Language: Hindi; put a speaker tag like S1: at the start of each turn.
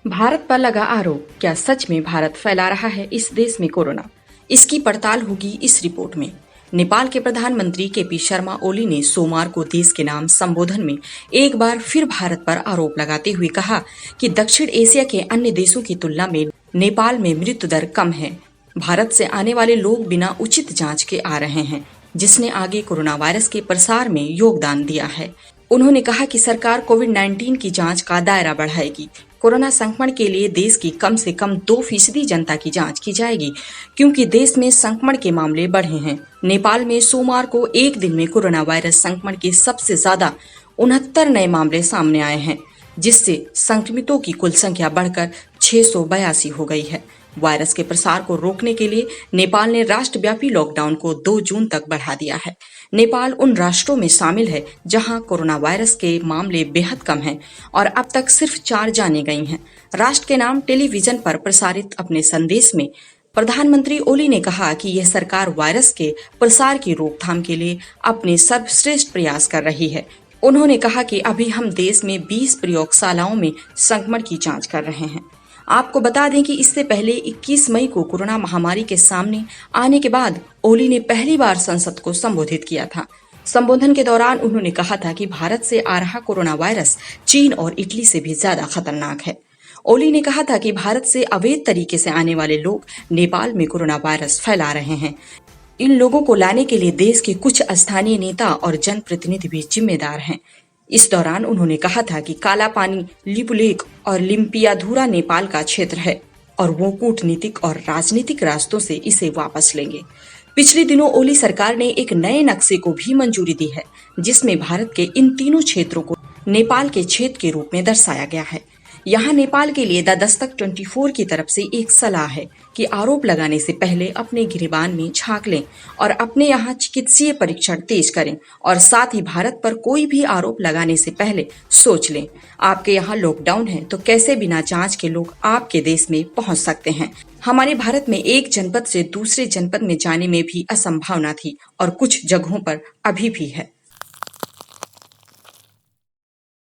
S1: भारत पर लगा आरोप, क्या सच में भारत फैला रहा है इस देश में कोरोना? इसकी पड़ताल होगी इस रिपोर्ट में। नेपाल के प्रधानमंत्री केपी शर्मा ओली ने सोमवार को देश के नाम संबोधन में एक बार फिर भारत पर आरोप लगाते हुए कहा कि दक्षिण एशिया के अन्य देशों की तुलना में नेपाल में मृत्यु दर कम है। भारत से आने वाले लोग बिना उचित जांच के आ रहे हैं, जिसने आगे कोरोना वायरस के प्रसार में योगदान दिया है। उन्होंने कहा कि सरकार कोविड-19 की जांच का दायरा बढ़ाएगी। कोरोना संक्रमण के लिए देश की कम से कम 2% जनता की जांच की जाएगी, क्योंकि देश में संक्रमण के मामले बढ़े हैं। नेपाल में सोमवार को एक दिन में कोरोना वायरस संक्रमण के सबसे ज्यादा 69 नए मामले सामने आए हैं, जिससे संक्रमितों की कुल संख्या बढ़कर 682 हो गई है। वायरस के प्रसार को रोकने के लिए नेपाल ने राष्ट्रव्यापी लॉकडाउन को 2 जून तक बढ़ा दिया है। नेपाल उन राष्ट्रों में शामिल है जहां कोरोना वायरस के मामले बेहद कम हैं और अब तक सिर्फ 4 जाने गई हैं। राष्ट्र के नाम टेलीविजन पर प्रसारित अपने संदेश में प्रधानमंत्री ओली ने कहा कि यह सरकार वायरस के प्रसार की रोकथाम के लिए अपने सर्वश्रेष्ठ प्रयास कर रही है। उन्होंने कहा कि अभी हम देश में 20 प्रयोगशालाओं में संक्रमण की जांच कर रहे हैं। आपको बता दें कि इससे पहले 21 मई को कोरोना महामारी के सामने आने के बाद ओली ने पहली बार संसद को संबोधित किया था। संबोधन के दौरान उन्होंने कहा था कि भारत से आ रहा कोरोना वायरस चीन और इटली से भी ज्यादा खतरनाक है। ओली ने कहा था कि भारत से अवैध तरीके से आने वाले लोग नेपाल में कोरोना वायरस फैला रहे हैं। इन लोगों को लाने के लिए देश के कुछ स्थानीय नेता और जनप्रतिनिधि भी जिम्मेदार हैं। इस दौरान उन्होंने कहा था कि काला पानी, लिपुलेख और लिम्पियाधुरा नेपाल का क्षेत्र है और वो कूटनीतिक और राजनीतिक रास्तों से इसे वापस लेंगे। पिछले दिनों ओली सरकार ने एक नए नक्शे को भी मंजूरी दी है, जिसमें भारत के इन तीनों क्षेत्रों को नेपाल के क्षेत्र के रूप में दर्शाया गया है। यहाँ नेपाल के लिए द दस्तक 24 की तरफ से एक सलाह है कि आरोप लगाने से पहले अपने गिरेबान में झांक लें और अपने यहाँ चिकित्सीय परीक्षण तेज करें और साथ ही भारत पर कोई भी आरोप लगाने से पहले सोच लें, आपके यहाँ लॉकडाउन है तो कैसे बिना जांच के लोग आपके देश में पहुँच सकते हैं। हमारे भारत में एक जनपद से दूसरे जनपद में जाने में भी असंभावना थी और कुछ जगहों पर अभी भी है।